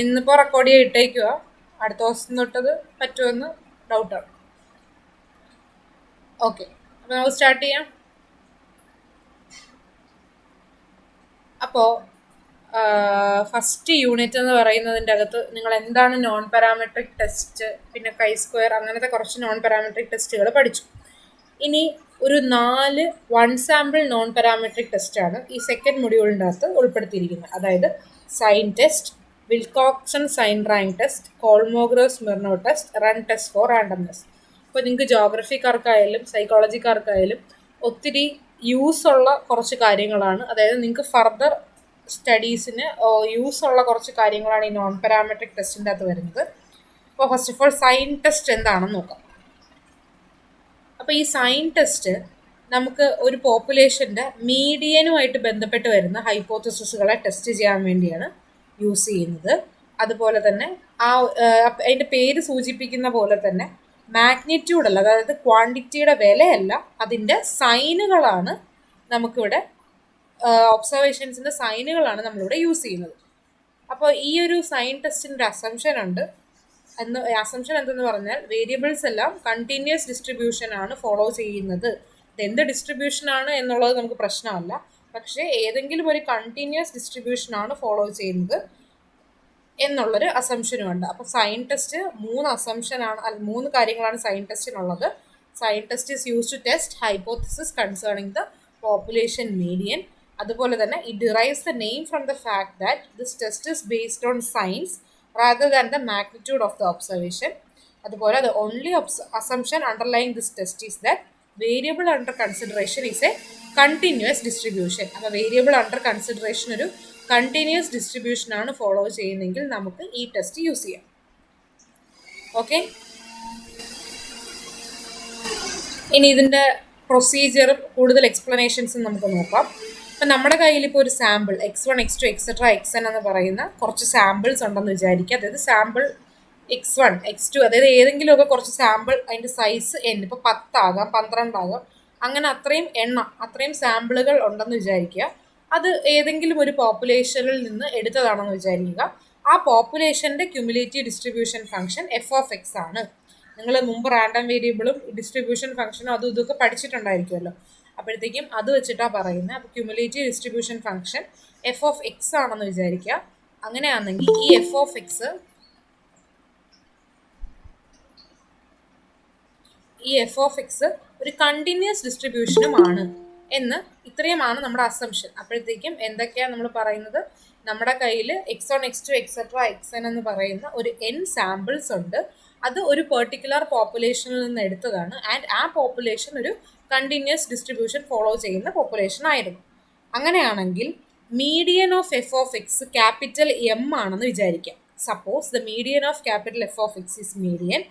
ഇന്നിപ്പോൾ റെക്കോർഡ് ചെയ്യാൻ ഇട്ടേക്കുക. അടുത്ത ദിവസം തൊട്ടത് പറ്റുമെന്ന് ഡൗട്ടാണ്. ഓക്കെ, അപ്പോൾ നമുക്ക് സ്റ്റാർട്ട് ചെയ്യാം. അപ്പോൾ ഫസ്റ്റ് യൂണിറ്റ് എന്ന് പറയുന്നതിൻ്റെ അകത്ത് നിങ്ങൾ എന്താണ് നോൺ പാരാമെട്രിക് ടെസ്റ്റ്, പിന്നെ കൈ സ്ക്വയർ, അങ്ങനത്തെ കുറച്ച് നോൺ പാരാമെട്രിക് ടെസ്റ്റുകൾ പഠിച്ചു. ഇനി ഒരു 4 വൺ സാമ്പിൾ നോൺ പാരാമെട്രിക് ടെസ്റ്റാണ് ഈ സെക്കൻഡ് മൊഡ്യൂളിൻ്റെ അകത്ത് ഉൾപ്പെടുത്തിയിരിക്കുന്നത്. അതായത് sign test, Wilcoxon sign rank test, Kolmogorov Smirnov test, run test for randomness. ഇപ്പോൾ നിങ്ങൾക്ക് ജോഗ്രഫിക്കാർക്കായാലും സൈക്കോളജിക്കാർക്കായാലും ഒത്തിരി യൂസുള്ള കുറച്ച് കാര്യങ്ങളാണ്. അതായത് നിങ്ങൾക്ക് ഫർദർ സ്റ്റഡീസിന് യൂസുള്ള കുറച്ച് കാര്യങ്ങളാണ് ഈ നോൺ പാരാമെട്രിക് ടെസ്റ്റിൻ്റെ അകത്ത് വരുന്നത്. അപ്പോൾ first of all sign test എന്താണെന്ന് നോക്കാം. അപ്പോൾ ഈ സൈൻ ടെസ്റ്റ് നമുക്ക് ഒരു പോപ്പുലേഷൻ്റെ മീഡിയനുമായിട്ട് ബന്ധപ്പെട്ട് വരുന്ന ഹൈപ്പോത്തസിസുകളെ ടെസ്റ്റ് ചെയ്യാൻ വേണ്ടിയാണ് യൂസ് ചെയ്യുന്നത്. അതുപോലെ തന്നെ അതിൻ്റെ പേര് സൂചിപ്പിക്കുന്ന പോലെ തന്നെ മാഗ്നിറ്റ്യൂഡല്ല, അതായത് ക്വാണ്ടിറ്റിയുടെ വിലയല്ല, അതിൻ്റെ സൈനുകളാണ് നമുക്കിവിടെ, ഒബ്സർവേഷൻസിൻ്റെ സൈനുകളാണ് നമ്മളിവിടെ യൂസ് ചെയ്യുന്നത്. അപ്പോൾ ഈ ഒരു സൈൻ ടെസ്റ്റിൻ്റെ ഒരു അസംഷൻ ഉണ്ട്. അസംഷൻ എന്തെന്ന് പറഞ്ഞാൽ വേരിയബിൾസ് എല്ലാം കണ്ടിന്യൂസ് ഡിസ്ട്രിബ്യൂഷൻ ആണ് ഫോളോ ചെയ്യുന്നത്. എന്ത് ഡിസ്ട്രിബ്യൂഷൻ ആണ് എന്നുള്ളത് നമുക്ക് പ്രശ്നമല്ല, പക്ഷേ ഏതെങ്കിലും ഒരു കണ്ടിന്യൂസ് ഡിസ്ട്രിബ്യൂഷൻ ആണ് ഫോളോ ചെയ്യുന്നത് എന്നുള്ളൊരു അസംഷനുമുണ്ട്. അപ്പോൾ സൈൻ ടെസ്റ്റ് 3 കാര്യങ്ങളാണ് സൈൻ ടെസ്റ്റിനുള്ളത്. Sign test is use to test hypothesis concerning the population median. അതുപോലെ തന്നെ it derives the name from the fact that this test is based on signs rather than the magnitude of the observation. അതുപോലെ the only assumption underlying this test is that variable under consideration is a continuous distribution. അപ്പോൾ variable under consideration ഒരു continuous distribution ആണ് follow ചെയ്യുന്നതെങ്കിൽ നമുക്ക് ഈ test use ചെയ്യാം. Okay, ഇനി ഇതിൻ്റെ പ്രൊസീജിയറും കൂടുതൽ എക്സ്പ്ലനേഷൻസും നമുക്ക് നോക്കാം. അപ്പം നമ്മുടെ കയ്യിൽ ഇപ്പോൾ ഒരു sample x1 x2 etcetera xn എന്ന് പറയുന്ന കുറച്ച് സാമ്പിൾസ് ഉണ്ടെന്ന് വിചാരിക്കുക. അതായത് സാമ്പിൾ x1 x2, അതായത് ഏതെങ്കിലുമൊക്കെ കുറച്ച് സാമ്പിൾ, അതിൻ്റെ സൈസ് n, ഇപ്പോൾ 10 ആകാം 12 ആകാം, അങ്ങനെ അത്രയും സാമ്പിളുകൾ ഉണ്ടെന്ന് വിചാരിക്കുക. അത് ഏതെങ്കിലും ഒരു പോപ്പുലേഷനിൽ നിന്ന് എടുത്തതാണെന്ന് വിചാരിക്കുക. ആ പോപ്പുലേഷൻ്റെ ക്യുമുലേറ്റീവ് ഡിസ്ട്രിബ്യൂഷൻ ഫംഗ്ഷൻ f(x) ആണ്. നിങ്ങൾ മുമ്പ് റാൻഡം വേരിയബിളും ഡിസ്ട്രിബ്യൂഷൻ ഫംഗ്ഷനും അതും ഇതൊക്കെ പഠിച്ചിട്ടുണ്ടായിരിക്കുമല്ലോ. അപ്പോഴത്തേക്കും അത് വെച്ചിട്ടാണ് പറയുന്നത്. അപ്പോൾ ക്യുമുലേറ്റീവ് ഡിസ്ട്രിബ്യൂഷൻ ഫംഗ്ഷൻ f(x) ആണെന്ന് വിചാരിക്കുക. അങ്ങനെയാണെങ്കിൽ ഈ f(x) ഒരു കണ്ടിന്യൂസ് ഡിസ്ട്രിബ്യൂഷനുമാണ് എന്ന്, ഇത്രയുമാണ് നമ്മുടെ അസംഷൻ. അപ്പോഴത്തേക്കും എന്തൊക്കെയാണ് നമ്മൾ പറയുന്നത്? നമ്മുടെ കയ്യിൽ x1 x2 എക്സെട്ര xn എന്ന് പറയുന്ന ഒരു n സാമ്പിൾസ് ഉണ്ട്. അത് ഒരു പെർട്ടിക്കുലർ പോപ്പുലേഷനിൽ നിന്ന് എടുത്തതാണ്. ആൻഡ് ആ പോപ്പുലേഷൻ ഒരു കണ്ടിന്യൂസ് ഡിസ്ട്രിബ്യൂഷൻ ഫോളോ ചെയ്യുന്ന പോപ്പുലേഷൻ ആയിരുന്നു. അങ്ങനെയാണെങ്കിൽ median of f(x) capital M ആണെന്ന് വിചാരിക്കാം. Suppose the median of capital f(x) is median.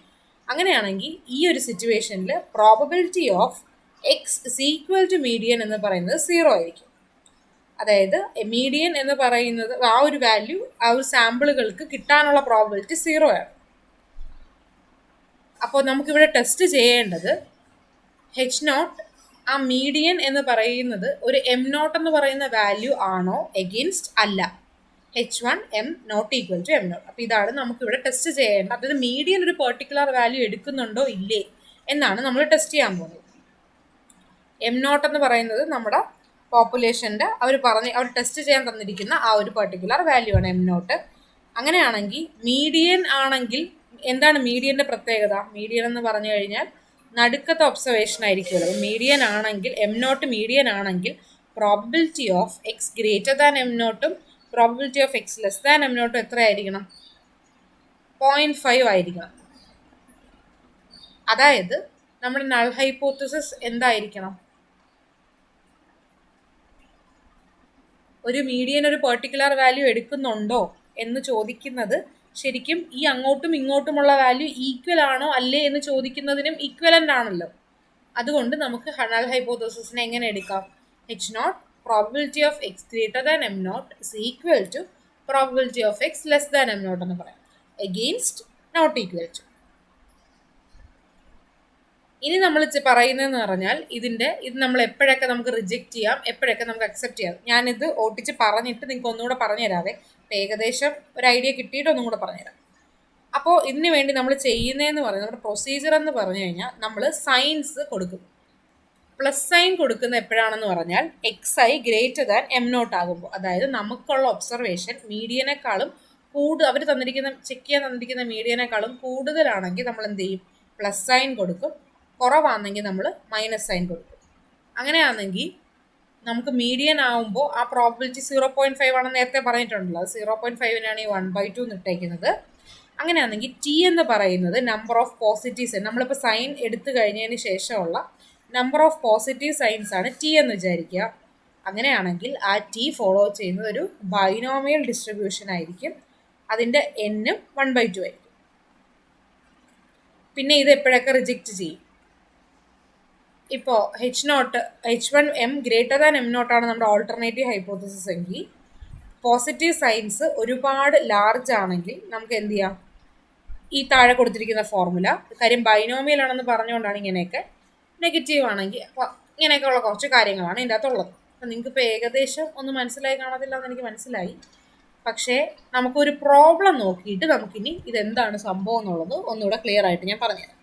അങ്ങനെയാണെങ്കിൽ ഈ ഒരു സിറ്റുവേഷനിൽ probability of x is equal to median എന്ന് പറയുന്നത് 0 ആയിരിക്കും. അതായത് മീഡിയൻ എന്ന് പറയുന്നത് ആ ഒരു വാല്യൂ ആ ഒരു സാമ്പിളുകൾക്ക് കിട്ടാനുള്ള പ്രോബബിലിറ്റി 0 ആണ്. അപ്പോൾ നമുക്കിവിടെ ടെസ്റ്റ് ചെയ്യേണ്ടത് h0, ആ മീഡിയൻ എന്ന് പറയുന്നത് ഒരു m0 എന്ന് പറയുന്ന വാല്യൂ ആണോ എഗെയിൻസ്റ്റ് അല്ല. h1 m not equal to m0. അപ്പോൾ ഇതാണ് നമുക്കിവിടെ ടെസ്റ്റ് ചെയ്യേണ്ടത്. അതായത് മീഡിയൻ ഒരു പെർട്ടിക്കുലർ വാല്യൂ എടുക്കുന്നുണ്ടോ ഇല്ലേ എന്നാണ് നമ്മൾ ടെസ്റ്റ് ചെയ്യാൻ പോകുന്നത്. m0 എന്ന് പറയുന്നത് നമ്മുടെ പോപ്പുലേഷൻ്റെ അവർ ടെസ്റ്റ് ചെയ്യാൻ തന്നിരിക്കുന്ന ആ ഒരു പെർട്ടിക്കുലർ വാല്യൂ ആണ് m0. അങ്ങനെയാണെങ്കിൽ മീഡിയൻ ആണെങ്കിൽ എന്താണ് മീഡിയൻ്റെ പ്രത്യേകത? മീഡിയൻ എന്ന് പറഞ്ഞു കഴിഞ്ഞാൽ നടുക്കത്തെ ഒബ്സർവേഷൻ ആയിരിക്കുമല്ലോ. മീഡിയൻ ആണെങ്കിൽ m0 മീഡിയൻ ആണെങ്കിൽ probability of x greater than m0 probability of x less than m0 എത്ര ആയിരിക്കണം? 0.5 ആയിരിക്കണം. അതായത് നമ്മുടെ നൾ ഹൈപ്പോത്തസിസ് എന്തായിരിക്കണം? ഒരു മീഡിയൻ ഒരു പെർട്ടിക്കുലർ വാല്യൂ എടുക്കുന്നുണ്ടോ എന്ന് ചോദിക്കുന്നത് ശരിക്കും ഈ അങ്ങോട്ടും ഇങ്ങോട്ടുമുള്ള വാല്യൂ ഈക്വൽ ആണോ അല്ലേ എന്ന് ചോദിക്കുന്നതിനും ഈക്വലൻ്റ് ആണല്ലോ. അതുകൊണ്ട് നമുക്ക് നൾ ഹൈപ്പോത്തസിസിനെ എങ്ങനെ എടുക്കാം? h0 probability of x greater than m0 is equal to probability of x less than m0 എന്ന് പറയാം. Against not equal to. ഇനി നമ്മൾ പറയുന്നതെന്ന് പറഞ്ഞാൽ ഇത് നമ്മൾ എപ്പോഴൊക്കെ നമുക്ക് റിജക്റ്റ് ചെയ്യാം, എപ്പോഴൊക്കെ നമുക്ക് അക്സെപ്റ്റ് ചെയ്യാം. ഞാനിത് ഓട്ടിച്ച് പറഞ്ഞിട്ട് നിങ്ങൾക്ക് ഒന്നുകൂടെ പറഞ്ഞു തരാവേ. ഏകദേശം ഒരു ഐഡിയ കിട്ടിയിട്ട് ഒന്നും കൂടെ പറഞ്ഞുതരാം. അപ്പോൾ ഇതിന് വേണ്ടി നമ്മൾ ചെയ്യുന്നതെന്ന് പറയുന്നത്, നമ്മുടെ പ്രൊസീജിയർ എന്ന് പറഞ്ഞു കഴിഞ്ഞാൽ നമ്മൾ സൈൻസ് കൊടുക്കും. പ്ലസ് സൈൻ കൊടുക്കുന്ന എപ്പോഴാണെന്ന് പറഞ്ഞാൽ XI ഗ്രേറ്റർ ദാൻ M0 ആകുമ്പോൾ, അതായത് നമുക്കുള്ള ഒബ്സർവേഷൻ മീഡിയനേക്കാളും അവർ ചെക്ക് ചെയ്യാൻ തന്നിരിക്കുന്ന മീഡിയനേക്കാളും കൂടുതലാണെങ്കിൽ നമ്മൾ എന്ത് ചെയ്യും? പ്ലസ് സൈൻ കൊടുക്കും. കുറവാണെങ്കിൽ നമ്മൾ മൈനസ് സൈൻ കൊടുക്കും. അങ്ങനെയാണെങ്കിൽ നമുക്ക് മീഡിയൻ ആവുമ്പോൾ ആ പ്രോബിലിറ്റി 0.5 ആണെന്ന് നേരത്തെ പറഞ്ഞിട്ടുണ്ടല്ലോ. അത് 0.5-നാണ് ഈ 1/2 ഇട്ടേക്കുന്നത്. അങ്ങനെയാണെങ്കിൽ T എന്ന് പറയുന്നത് നമ്പർ ഓഫ് പോസിറ്റീവ് സൈൻ. നമ്മളിപ്പോൾ സൈൻ എടുത്തു കഴിഞ്ഞതിന് ശേഷമുള്ള നമ്പർ ഓഫ് പോസിറ്റീവ് സൈൻസ് ആണ് T എന്ന് വിചാരിക്കുക. അങ്ങനെയാണെങ്കിൽ ആ T ഫോളോ ചെയ്യുന്നത് ഒരു ബൈനോമിയൽ ഡിസ്ട്രിബ്യൂഷൻ ആയിരിക്കും. അതിൻ്റെ N 1/2 ആയിരിക്കും. പിന്നെ ഇത് എപ്പോഴൊക്കെ റിജക്റ്റ് ചെയ്യും? ഇപ്പോൾ H1M ഗ്രേറ്റർ ദാൻ M0 ആണ് നമ്മുടെ ഓൾട്ടർനേറ്റീവ് ഹൈപ്പോത്തസിസ് എങ്കിൽ, പോസിറ്റീവ് സൈൻസ് ഒരുപാട് ലാർജ് ആണെങ്കിൽ നമുക്ക് എന്ത് ചെയ്യാം? ഈ താഴെ കൊടുത്തിരിക്കുന്ന ഫോർമുല, കാര്യം ബൈനോമിയൽ ആണെന്ന് പറഞ്ഞുകൊണ്ടാണ് ഇങ്ങനെയൊക്കെ. നെഗറ്റീവ് ആണെങ്കിൽ അപ്പോൾ ഇങ്ങനെയൊക്കെ ഉള്ള കുറച്ച് കാര്യങ്ങളാണ് ഇതിൻ്റെ അകത്തുള്ളത്. അപ്പം നിങ്ങൾക്ക് ഇപ്പോൾ ഏകദേശം ഒന്നും മനസ്സിലായി കാണത്തില്ല എന്ന് എനിക്ക് മനസ്സിലായി. പക്ഷേ നമുക്കൊരു പ്രോബ്ലം നോക്കിയിട്ട് നമുക്കിനി ഇതെന്താണ് സംഭവം എന്നുള്ളത് ഒന്നുകൂടെ ക്ലിയർ ആയിട്ട് ഞാൻ പറഞ്ഞുതരാം.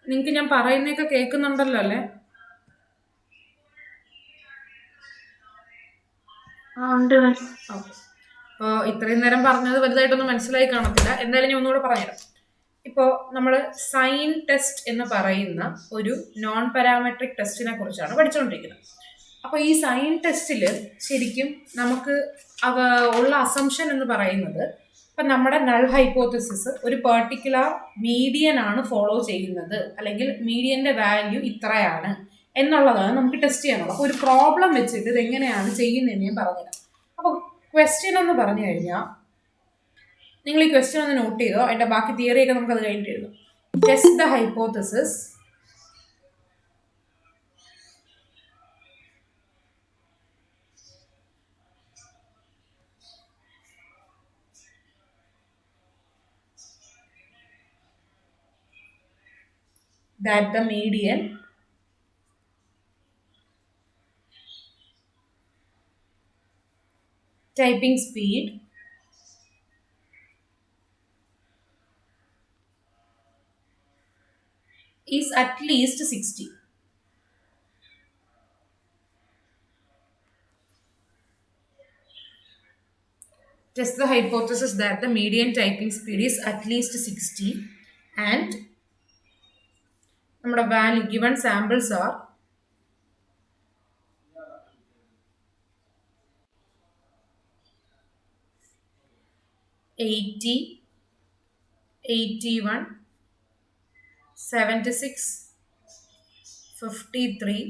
നിങ്ങൾക്ക് ഞാൻ പറയുന്നതൊക്കെ കേൾക്കുന്നുണ്ടല്ലോ അല്ലേ? അപ്പോൾ ഇത്രയും നേരം പറഞ്ഞത് വലുതായിട്ടൊന്നും മനസ്സിലായി കാണത്തില്ല. എന്തായാലും ഞാൻ ഒന്നുകൂടെ പറഞ്ഞുതരാം. ഇപ്പോൾ നമ്മൾ സൈൻ ടെസ്റ്റ് എന്ന് പറയുന്ന ഒരു നോൺ പാരാമെട്രിക് ടെസ്റ്റിനെ കുറിച്ചാണ് പഠിച്ചുകൊണ്ടിരിക്കുന്നത്. അപ്പോൾ ഈ സൈൻ ടെസ്റ്റിൽ ശരിക്കും നമുക്ക് ഉള്ള അസംഷൻ എന്ന് പറയുന്നത്, ഇപ്പം നമ്മുടെ നൾ ഹൈപ്പോത്തസിസ് ഒരു പെർട്ടിക്കുലർ മീഡിയൻ ആണ് ഫോളോ ചെയ്യുന്നത്, അല്ലെങ്കിൽ മീഡിയൻ്റെ വാല്യൂ ഇത്രയാണ് എന്നുള്ളതാണ് നമുക്ക് ടെസ്റ്റ് ചെയ്യാനുള്ളത്. അപ്പോൾ ഒരു പ്രോബ്ലം വെച്ചിട്ട് ഇത് എങ്ങനെയാണ് ചെയ്യുന്നതെന്ന് ഞാൻ പറഞ്ഞുതരാം. അപ്പോൾ ക്വസ്റ്റ്യൻ എന്ന് പറഞ്ഞു കഴിഞ്ഞാൽ നിങ്ങൾ ഈ ക്വസ്റ്റ്യൻ ഒന്ന് നോട്ട് ചെയ്തോ, അതിൻ്റെ ബാക്കി തിയറിയൊക്കെ നമുക്കത് കഴിഞ്ഞിട്ട് എഴുതും. Test the hypothesis that the median typing speed is at least 60. Test the hypothesis that the median typing speed is at least 60 and നമ്മുടെ value given samples are 80, 81, 76, 53,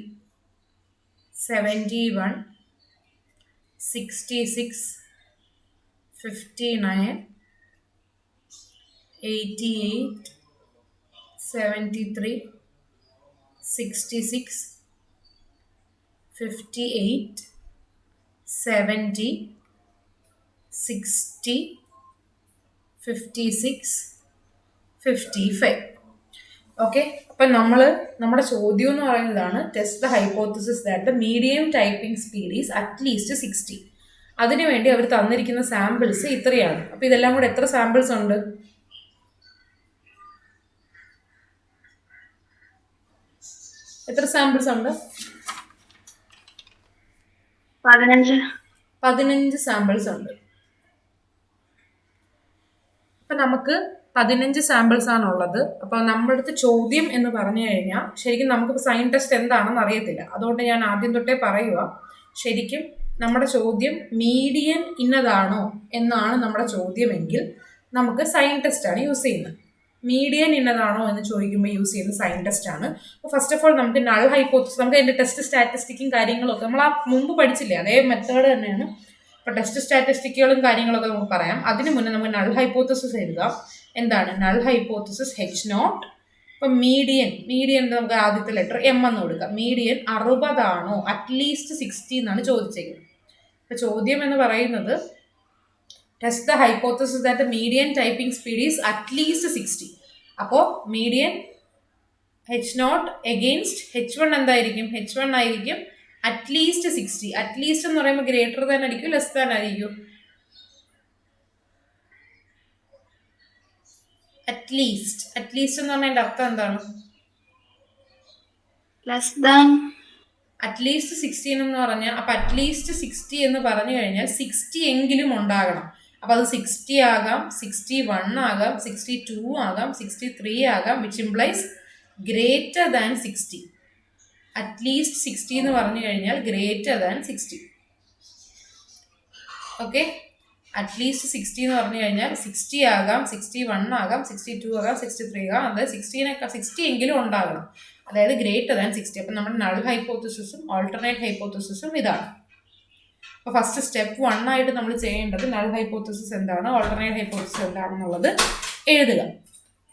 71, 66, 59, 88, 73, 66, 58, 70, 60, 56, 55. Okay, അപ്പം നമ്മുടെ ചോദ്യം എന്ന് പറയുന്നതാണ് test the hypothesis that the medium typing speed is at least 60. അതിനുവേണ്ടി അവർ തന്നിരിക്കുന്ന samples ഇത്രയാണ്. അപ്പം ഇതെല്ലാം കൂടെ എത്ര സാമ്പിൾസ് ഉണ്ട്? എത്ര സാമ്പിൾസ് ഉണ്ട്? 15 സാമ്പിൾസ് ഉണ്ട്. അപ്പം നമുക്ക് 15 സാമ്പിൾസ് ആണുള്ളത്. അപ്പോൾ നമ്മുടെ അടുത്ത് ചോദ്യം എന്ന് പറഞ്ഞു കഴിഞ്ഞാൽ ശരിക്കും നമുക്കിപ്പോൾ സൈൻ ടെസ്റ്റ് എന്താണെന്ന് അറിയത്തില്ല. അതുകൊണ്ട് ഞാൻ ആദ്യം തൊട്ടേ പറയുക, ശരിക്കും നമ്മുടെ ചോദ്യം മീഡിയൻ ഇന്നതാണോ എന്നാണ് നമ്മുടെ ചോദ്യമെങ്കിൽ നമുക്ക് സൈൻ ടെസ്റ്റാണ് യൂസ് ചെയ്യുന്നത്. മീഡിയൻ ഇന്നതാണോ എന്ന് ചോദിക്കുമ്പോൾ യൂസ് ചെയ്യുന്ന സൈൻ ടെസ്റ്റ് ആണ്. അപ്പോൾ ഫസ്റ്റ് ഓഫ് ഓൾ നമുക്ക് നൾ ഹൈപ്പോത്തസിസ്, നമുക്ക് അതിൻ്റെ ടെസ്റ്റ് സ്റ്റാറ്റിസ്റ്റിക്കും കാര്യങ്ങളൊക്കെ നമ്മൾ ആ മുമ്പ് പഠിച്ചില്ലേ, അതേ മെത്തേഡ് തന്നെയാണ്. അപ്പോൾ ടെസ്റ്റ് സ്റ്റാറ്റിസ്റ്റിക്കുകളും കാര്യങ്ങളൊക്കെ നമുക്ക് പറയാം. അതിന് മുന്നേ നമുക്ക് നൾ ഹൈപ്പോത്തസിസ് എഴുതാം. എന്താണ് നൾ ഹൈപ്പോത്തസിസ്? H0. ഇപ്പം മീഡിയൻ നമുക്ക് ആദ്യത്തെ ലെറ്റർ M എന്ന് കൊടുക്കാം. മീഡിയൻ 60 ആണോ അറ്റ്ലീസ്റ്റ് 60 എന്നാണ് ചോദിച്ചേക്കുന്നത്. അപ്പം ചോദ്യം എന്ന് പറയുന്നത് test the hypothesis that the median typing speed is at least 60. അപ്പോൾ മീഡിയൻ H0 എഗെയിൻസ്റ്റ് H1 എന്തായിരിക്കും? H1 ആയിരിക്കും അറ്റ്ലീസ്റ്റ് 60. അറ്റ്ലീസ്റ്റ് എന്ന് പറയുമ്പോൾ ഗ്രേറ്റർ ദാൻ ആയിരിക്കും ലെസ് ദാൻ ആയിരിക്കും? അറ്റ്ലീസ്റ്റ് എന്ന് പറഞ്ഞതിന്റെ അർത്ഥം എന്താണ്? Less than. അറ്റ്ലീസ്റ്റ് 16 എന്ന് പറഞ്ഞാൽ അപ്പൊ അറ്റ്ലീസ്റ്റ് 60 എന്ന് പറഞ്ഞു കഴിഞ്ഞാൽ 60 എങ്കിലും ഉണ്ടാകണം. അപ്പൊ അത് 60 ആകാം, 61 ആകാം, 62 ആകാം, 63 ആകാം, which implies greater than 60. At least 60 എന്ന് പറഞ്ഞു കഴിഞ്ഞാൽ ഗ്രേറ്റർ ദാൻ 60. ഓക്കെ, അറ്റ്ലീസ്റ്റ് 60 എന്ന് പറഞ്ഞു കഴിഞ്ഞാൽ 60 ആകാം, 61 ആകാം, 62 ആകാം, 63 ആകാം, അതായത് 60 എങ്കിലും ഉണ്ടാകണം, അതായത് ഗ്രേറ്റർ ദാൻ 60. അപ്പം നമ്മുടെ നൾ ഹൈപ്പോത്തസിസും ഓൾട്ടർനേറ്റ് ഹൈപ്പോത്തസിസും ഇതാണ്. അപ്പോൾ ഫസ്റ്റ് സ്റ്റെപ്പ് 1 ആയിട്ട് നമ്മൾ ചെയ്യേണ്ടത് നൾ ഹൈപ്പോത്തസിസ് എന്താണ്, ഓൾട്ടർനേറ്റ് ഹൈപ്പോത്തസിസ് എന്താണെന്നുള്ളത് എഴുതുക.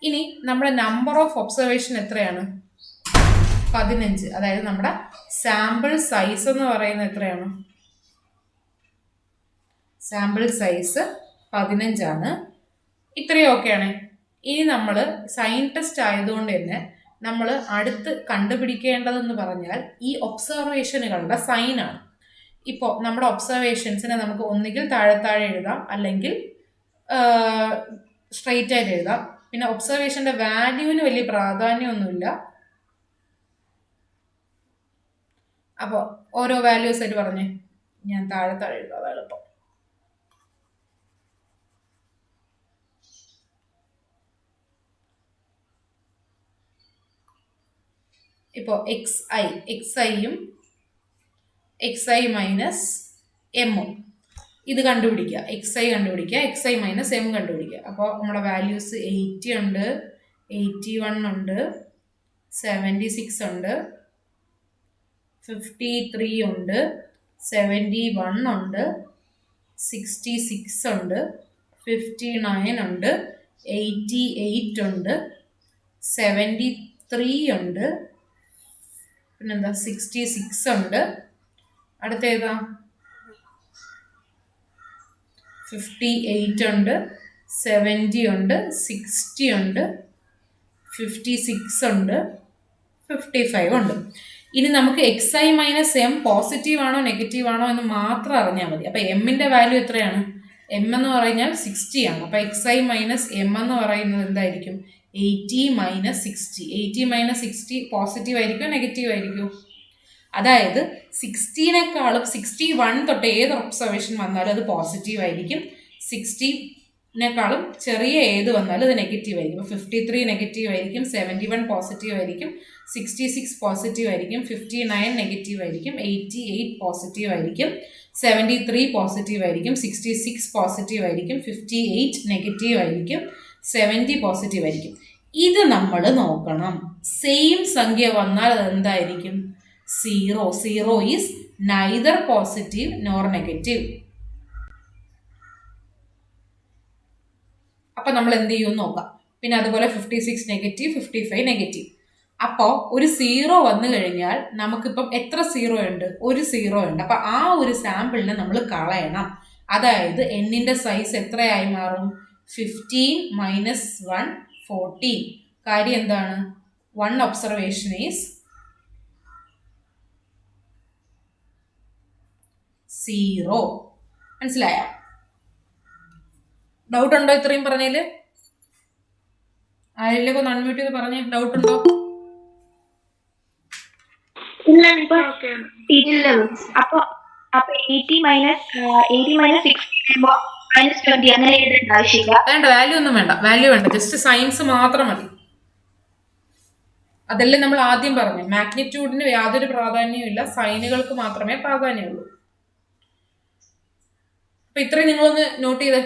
ഇനി നമ്മുടെ നമ്പർ ഓഫ് ഒബ്സർവേഷൻ എത്രയാണ്? 15. അതായത് നമ്മുടെ സാമ്പിൾ സൈസ് എന്ന് പറയുന്നത് എത്രയാണ്? സാമ്പിൾ സൈസ് 15 ആണ്. ഇത്രയും ഓക്കെയാണ്. ഇനി നമ്മൾ സൈൻ ടെസ്റ്റ് ആയതുകൊണ്ട് തന്നെ നമ്മൾ അടുത്ത് കണ്ടുപിടിക്കേണ്ടതെന്ന് പറഞ്ഞാൽ ഈ ഒബ്സർവേഷനുകളുടെ സൈനാണ്. ഇപ്പോൾ നമ്മുടെ ഒബ്സർവേഷൻസിനെ നമുക്ക് ഒന്നുകിൽ താഴെ എഴുതാം, അല്ലെങ്കിൽ സ്ട്രെയിറ്റ് ആയിട്ട് എഴുതാം. പിന്നെ ഒബ്സർവേഷൻ്റെ വാല്യൂവിന് വലിയ പ്രാധാന്യമൊന്നുമില്ല. അപ്പോൾ ഓരോ വാല്യൂസ് ആയിട്ട് പറഞ്ഞേ, ഞാൻ താഴെ എഴുതാം, അതാണ് എളുപ്പം. ഇപ്പോൾ എക്സ്ഐയും എക്സ്ഐ മൈനസ് എമ്മും ഇത് കണ്ടുപിടിക്കുക. എക്സ്ഐ കണ്ടുപിടിക്കുക, എക്സ്ഐ മൈനസ് എം കണ്ടുപിടിക്കുക. അപ്പോൾ നമ്മുടെ വാല്യൂസ് 80 ഉണ്ട്, 81 ഉണ്ട്, 76 ഉണ്ട്, 53 ഉണ്ട്, 71 ഉണ്ട്, 66 ഉണ്ട്, 59 ഉണ്ട്, 88 ഉണ്ട്, 73 ഉണ്ട്, പിന്നെന്താ 66 ഉണ്ട്. അടുത്ത ഏതാ? 58 ഉണ്ട്, 70 ഉണ്ട്, 60 ഉണ്ട്, 56 ഉണ്ട്, 55 ഉണ്ട്. ഇനി നമുക്ക് എക്സ്ഐ മൈനസ് എം പോസിറ്റീവ് ആണോ നെഗറ്റീവ് ആണോ എന്ന് മാത്രം അറിഞ്ഞാൽ മതി. അപ്പോൾ എമ്മിൻ്റെ വാല്യൂ എത്രയാണ്? എം എന്ന് പറഞ്ഞാൽ 60 ആണ്. അപ്പോൾ എക്സ്ഐ മൈനസ് എം എന്ന് പറയുന്നത് എന്തായിരിക്കും? 80 മൈനസ് 60. 80 മൈനസ് 60 പോസിറ്റീവ് ആയിരിക്കും നെഗറ്റീവ് ആയിരിക്കും? അതായത് 60-നേക്കാളും 61 തൊട്ട് ഏത് ഒബ്സർവേഷൻ വന്നാലും അത് പോസിറ്റീവ് ആയിരിക്കും. 60 നെക്കാളും ചെറിയ ഏത് വന്നാലും അത് നെഗറ്റീവ് ആയിരിക്കും. ഇപ്പോൾ 53 നെഗറ്റീവ് ആയിരിക്കും, 71 പോസിറ്റീവ് ആയിരിക്കും, 66 പോസിറ്റീവ് ആയിരിക്കും, 59 നെഗറ്റീവ് ആയിരിക്കും, 88 പോസിറ്റീവ് ആയിരിക്കും, 73 പോസിറ്റീവ് ആയിരിക്കും, 66 പോസിറ്റീവ് ആയിരിക്കും, 58 നെഗറ്റീവ് ആയിരിക്കും, 70 പോസിറ്റീവ് ആയിരിക്കും. ഇത് നമ്മൾ നോക്കണം. സെയിം സംഖ്യ വന്നാൽ അത് എന്തായിരിക്കും? 0. 0 is neither positive nor negative. അപ്പം നമ്മൾ എന്ത് ചെയ്യുമെന്ന് നോക്കാം. പിന്നെ അതുപോലെ 56 നെഗറ്റീവ്, 55 നെഗറ്റീവ്. അപ്പോൾ ഒരു 0 വന്നു കഴിഞ്ഞാൽ നമുക്കിപ്പം എത്ര 0 ഉണ്ട്? ഒരു 0 ഉണ്ട്. അപ്പം ആ ഒരു സാമ്പിളിനെ നമ്മൾ കളയണം. അതായത് എന്നിൻ്റെ സൈസ് എത്രയായി മാറും? 15 മൈനസ് 1 14. കാര്യം എന്താണ്? 1 ഒബ്സർവേഷൻ ഈസ് 0. മനസ്സിലായോ? ഡൗട്ട് ഉണ്ടോ ഇത്രയും പറഞ്ഞതിൽ? ആരെങ്കിലും ഒന്ന് അൺമ്യൂട്ട് ചെയ്ത് പറഞ്ഞേ, ഡൗട്ട് ഉണ്ടോ? അപ്പൊ 80 മൈനസ് 60 മൈനസ് 20 അങ്ങനെ എഴുതേണ്ട ആവശ്യമില്ല. വേണ്ട, വാല്യൂ ഒന്നും വേണ്ട, വാല്യൂ വേണ്ട, ജസ്റ്റ് സയൻസ് മാത്രം മതി. അതല്ലേ നമ്മൾ ആദ്യം പറഞ്ഞു, മാഗ്നിറ്റ്യൂഡിന് യാതൊരു പ്രാധാന്യവും ഇല്ല, സൈനുകൾക്ക് മാത്രമേ പ്രാധാന്യമുള്ളൂ. അപ്പൊ ഇത്രയും നിങ്ങളൊന്ന് നോട്ട് ചെയ്തേ.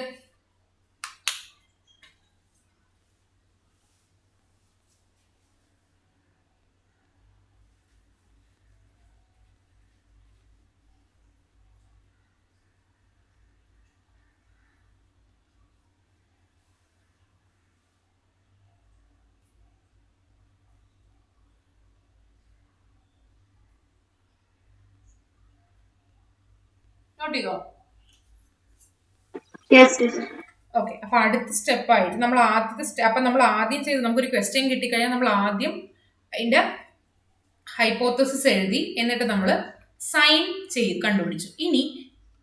നോട്ട് ചെയ്തോ? ഓക്കെ. അപ്പൊ അടുത്ത സ്റ്റെപ്പായിട്ട് നമ്മൾ ആദ്യം ചെയ്ത് നമുക്കൊരു ക്വസ്റ്റ്യൻ കിട്ടിക്കഴിഞ്ഞാൽ നമ്മൾ ആദ്യം അതിന്റെ ഹൈപ്പോത്തസിസ് എഴുതി, എന്നിട്ട് നമ്മൾ സൈൻ കണ്ടുപിടിച്ചു. ഇനി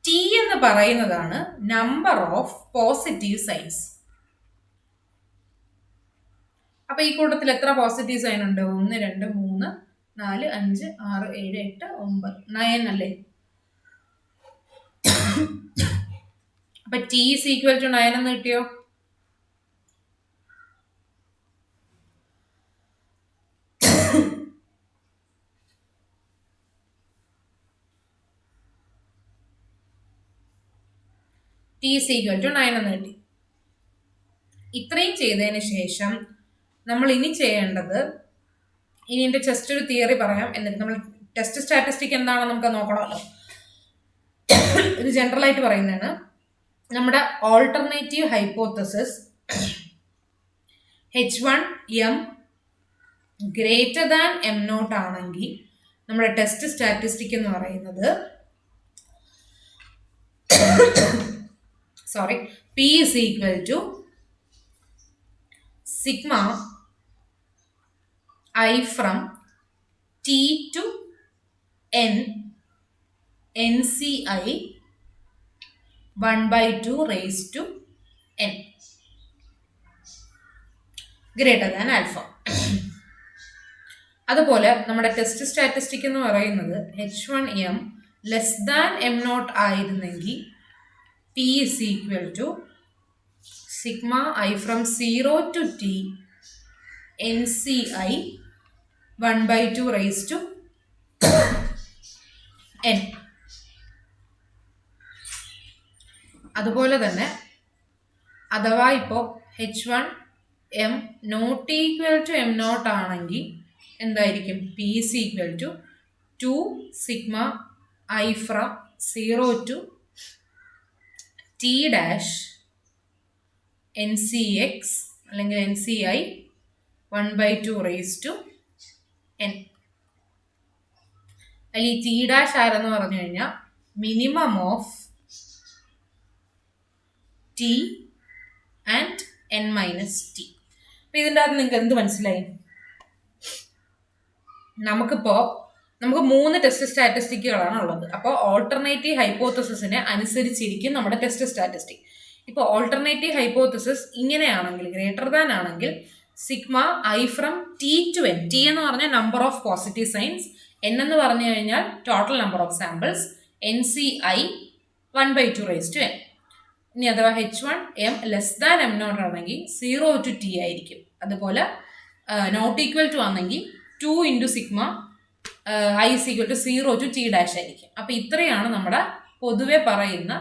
ടി എന്ന് പറയുന്നതാണ് നമ്പർ ഓഫ് പോസിറ്റീവ് സൈൻസ്. അപ്പൊ ഈ കൂട്ടത്തിൽ എത്ര പോസിറ്റീവ് സൈൻ ഉണ്ട്? 1 2 3 4 5 6 7 8 9 9 അല്ലേ? അപ്പൊ ടി ഈസ് ഈക്വൽ ടു 9 എന്ന് കിട്ടിയോ? ടി ഈസ് ഈക്വൽ ടു 9 എന്ന് കിട്ടി. ഇത്രയും ചെയ്തതിന് ശേഷം നമ്മൾ ഇനി ചെയ്യേണ്ടത്, ഇനി എൻ്റെ ജസ്റ്റ് ഒരു തിയറി പറയാം, എന്നിട്ട് നമ്മൾ ടെസ്റ്റ് സ്റ്റാറ്റിസ്റ്റിക് എന്താണെന്ന് നമുക്ക് നോക്കണമല്ലോ. ഇത് ജനറൽ ആയിട്ട് പറയുന്നതാണ്. നമ്മുടെ alternative hypothesis H1M greater than M0 ആണെങ്കിൽ നമ്മുടെ ടെസ്റ്റ് സ്റ്റാറ്റിസ്റ്റിക് എന്ന് പറയുന്നത് P is equal to sigma I from T to N NCI 1/2 raised to N greater than alpha. അതുപോലെ നമ്മുടെ ടെസ്റ്റ് സ്റ്റാറ്റിസ്റ്റിക് എന്ന് പറയുന്നത് H1M ലെസ് ദാൻ M0 ആയിരുന്നെങ്കിൽ P is equal to sigma I from 0 to T NCI 1/2 raised to N. അതുപോലെ തന്നെ അഥവാ ഇപ്പോൾ H1M not equal to M0 ആണെങ്കിൽ എന്തായിരിക്കും? P is equal to 2 sigma I from 0 to T dash NCX അല്ലെങ്കിൽ NCI 1/2 raised to N. അതിൽ ഈ T dash ആരെന്ന് പറഞ്ഞു കഴിഞ്ഞാൽ minimum of T and N minus T. അപ്പം ഇതിൻ്റെ അകത്ത് നിങ്ങൾക്ക് എന്ത് മനസ്സിലായി? നമുക്ക് 3 ടെസ്റ്റ് സ്റ്റാറ്റിസ്റ്റിക്കുകളാണ് ഉള്ളത്. അപ്പോൾ ഓൾട്ടർനേറ്റീവ് ഹൈപ്പോത്തസിസിനെ അനുസരിച്ചിരിക്കും നമ്മുടെ ടെസ്റ്റ് സ്റ്റാറ്റിസ്റ്റിക്. ഇപ്പോൾ ഓൾട്ടർനേറ്റീവ് ഹൈപ്പോത്തസിസ് ഇങ്ങനെയാണെങ്കിൽ, ഗ്രേറ്റർ ദാൻ ആണെങ്കിൽ, sigma I from T to N. T എന്ന് പറഞ്ഞാൽ number of positive signs, N എന്ന് പറഞ്ഞു കഴിഞ്ഞാൽ total number of samples, NCI 1/2 raised to N. ഇനി അഥവാ H1 ലെസ് ദാൻ M0 ആണെങ്കിൽ 0 to T ആയിരിക്കും. അതുപോലെ നോട്ട് ഈക്വൽ ടു ആണെങ്കിൽ 2 into sigma I is equal to 0 to T dash ആയിരിക്കും. അപ്പോൾ ഇത്രയാണ് നമ്മുടെ പൊതുവെ പറയുന്ന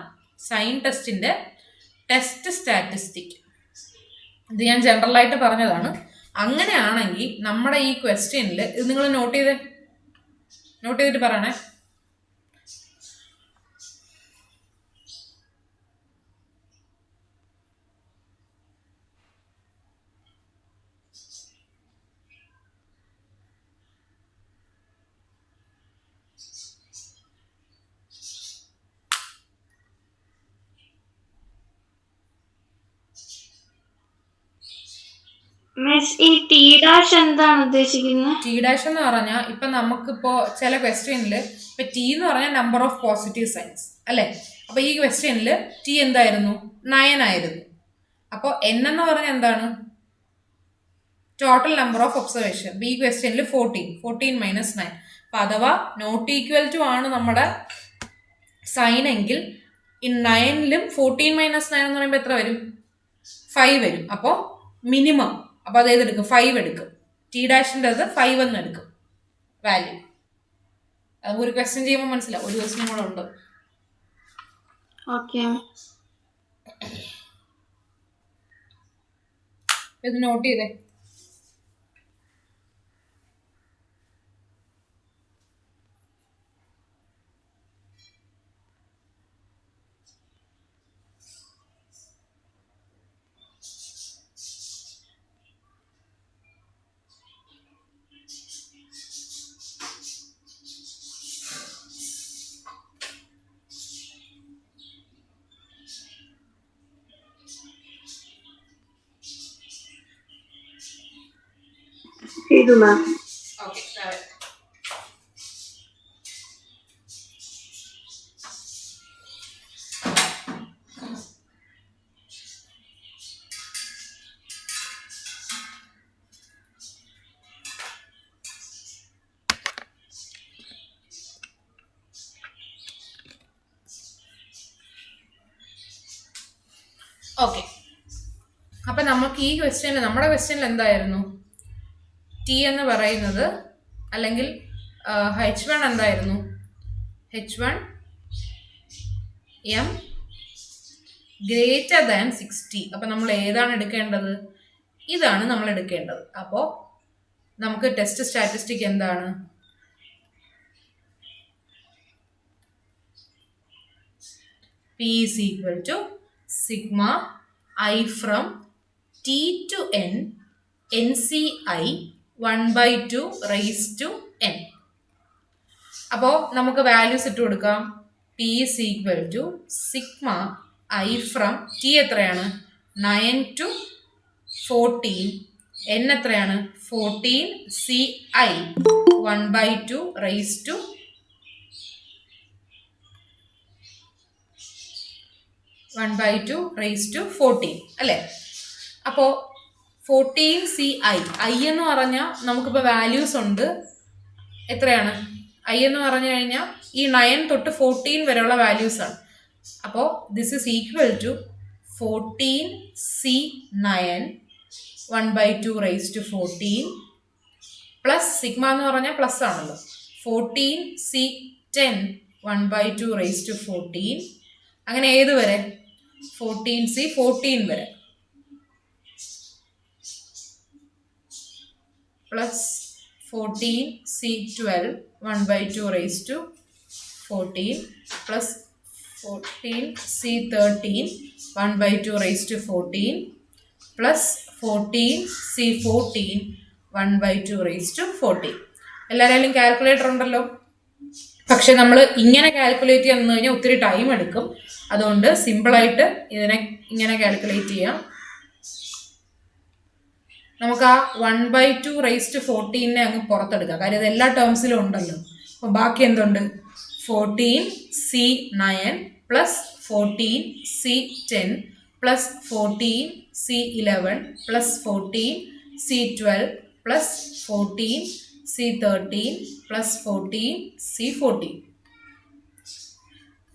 സൈൻ ടെസ്റ്റിൻ്റെ ടെസ്റ്റ് സ്റ്റാറ്റിസ്റ്റിക്. ഇത് ഞാൻ ജനറലായിട്ട് പറഞ്ഞതാണ്. അങ്ങനെയാണെങ്കിൽ നമ്മുടെ ഈ ക്വസ്റ്റ്യനിൽ ഇത് നിങ്ങൾ നോട്ട് ചെയ്തിട്ട് പറയണേ. ഈ ടി ഡാഷ് എന്താണ് ഉദ്ദേശിക്കുന്നത്? ടി ഡാഷ് എന്ന് പറഞ്ഞാൽ ഇപ്പം നമുക്കിപ്പോൾ ചില ക്വസ്റ്റ്യനിൽ ഇപ്പം ടി എന്ന് പറഞ്ഞാൽ നമ്പർ ഓഫ് പോസിറ്റീവ് സൈൻസ് അല്ലേ. അപ്പോൾ ഈ ക്വസ്റ്റ്യനിൽ ടി എന്തായിരുന്നു? 9 ആയിരുന്നു. അപ്പോൾ N എന്ന് പറഞ്ഞാൽ എന്താണ്? Total number of observation. അപ്പോൾ ഈ ക്വസ്റ്റ്യനിൽ 14 മൈനസ് 9. അപ്പം അഥവാ നോട്ട് ഈക്വൽ ടു ആണ് നമ്മുടെ സൈൻ എങ്കിൽ ഈ 9ലും 14 മൈനസ് 9 എന്ന് പറയുമ്പോൾ എത്ര വരും? 5 വരും. അപ്പോൾ മിനിമം. അപ്പോൾ അത് ഏതെടുക്കും? 5 എടുക്കും. ടി ഡാഷിൻ്റെ അത് 5 എന്ന് എടുക്കും വാല്യൂ. അത് ഒരു ക്വസ്റ്റ്യൻ ചെയ്യുമ്പോൾ മനസ്സിലാവും. ഒരു ക്വസ്റ്റ്യൻ കൂടെ ഉണ്ട്. ഓക്കെ, ഇത് നോട്ട് ചെയ്തേ. ചെയ്തു മാം. Okay, okay. അപ്പം നമുക്ക് ഈ ക്വസ്റ്റ്യനിൽ നമ്മുടെ ക്വസ്റ്റ്യനിൽ എന്തായിരുന്നു? ടി എന്ന് പറയുന്നത് അല്ലെങ്കിൽ H1 എന്തായിരുന്നു? H1 M greater than 60. അപ്പം നമ്മൾ ഏതാണ് എടുക്കേണ്ടത്? ഇതാണ് നമ്മൾ എടുക്കേണ്ടത്. അപ്പോൾ നമുക്ക് ടെസ്റ്റ് സ്റ്റാറ്റിസ്റ്റിക് എന്താണ്? P is equal to sigma I from T to N NCI 1/2 raised to n. അപ്പോൾ നമുക്ക് വാല്യൂസ് ഇട്ട് കൊടുക്കാം. P is equal to sigma I from T എത്രയാണ്? 9 to 14. N എത്രയാണ്? 14 CI 1/2 raised to 14 അല്ലേ. അപ്പോൾ 14 CI എന്ന് പറഞ്ഞാൽ നമുക്കിപ്പോൾ വാല്യൂസ് ഉണ്ട്. എത്രയാണ്? I എന്ന് പറഞ്ഞു കഴിഞ്ഞാൽ ഈ 9 തൊട്ട് 14 വരെയുള്ള വാല്യൂസാണ്. അപ്പോൾ this is equal to 14 C9 1/2 raised to 14 plus sigma എന്ന് പറഞ്ഞാൽ പ്ലസ് ആണല്ലോ. 14 C10 1/2 raised to 14. അങ്ങനെ ഏത് വരെ? 14 C14 വരെ plus 14 C12 1/2 raised to 14 plus 14 C13 1/2 raised to 14 plus 14 C14 1/2 raised to 14. എല്ലാവരും കാൽക്കുലേറ്റർ ഉണ്ടല്ലോ. പക്ഷെ നമ്മൾ ഇങ്ങനെ കാൽക്കുലേറ്റ് ചെയ്യാൻ കഴിഞ്ഞാൽ ഒത്തിരി ടൈം എടുക്കും. അതുകൊണ്ട് സിമ്പിളായിട്ട് ഇതിനെ ഇങ്ങനെ കാൽക്കുലേറ്റ് ചെയ്യാം. നമുക്ക് ആ 1/2 raised to 14 അങ്ങ് പുറത്തെടുക്കാം. കാര്യം ഇത് എല്ലാ ടേംസിലും ഉണ്ടല്ലോ. അപ്പോൾ ബാക്കി എന്തുണ്ട്? 14 C9 plus 14 C10 plus 14 C11 plus 14 C12 plus 14 C13 plus 14 C14.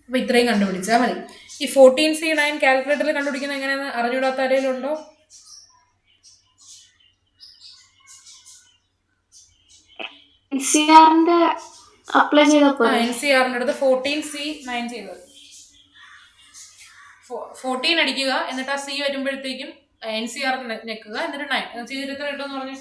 അപ്പോൾ ഇത്രയും കണ്ടുപിടിച്ചാൽ മതി. ഈ 14C9 കാൽക്കുലേറ്ററിൽ കണ്ടുപിടിക്കുന്നത് എങ്ങനെയാണെന്ന് അറിഞ്ഞൂടാത്ത ആരെങ്കിലും ഉണ്ടോ? NCRന്റെ അപ്ലൈ ചെയ്തപ്പോ NCRന്റെ അടുത്ത് 14C9 ചെയ്തത്. 14 അടിക്കുക, എന്നിട്ട് ആ C വരുമ്പോഴത്തേക്കും NCR ഞെക്കുക, എന്നിട്ട് 9 ചെയ്തിട്ട് എത്ര കിട്ടുമെന്ന് പറഞ്ഞു?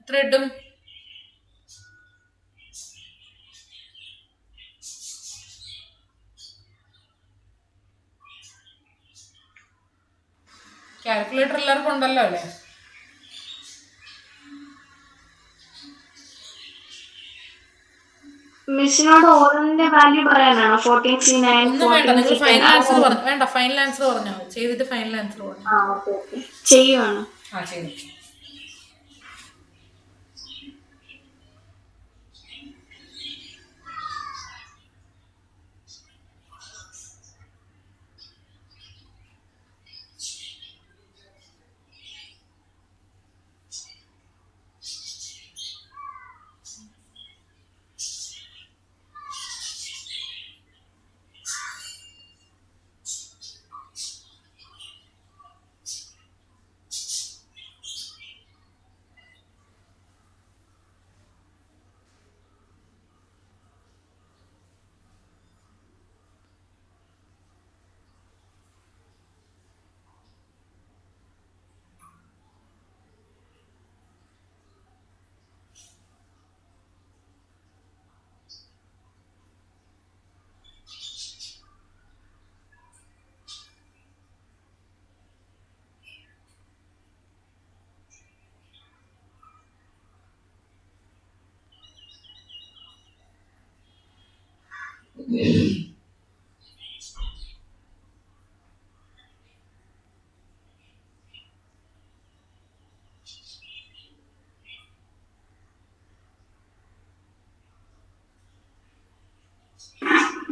എത്ര കിട്ടും? കാൽക്കുലേറ്റർ എല്ലാവർക്കും ഉണ്ടല്ലോ അല്ലേ? മിസ്സിനോട് ഓരോന്നിന്റെ വാല്യൂ പറയാനാണോ? 14C9 ഒന്നും വേണ്ട, നിങ്ങൾ ഫൈനൽ ആൻസർ പറഞ്ഞു. വേണ്ട, ഫൈനൽ ആൻസർ പറഞ്ഞോ, ചെയ്തിട്ട് ഫൈനൽ ആൻസർ പറഞ്ഞു. ചെയ്യുവാണ്. ചെയ്തു.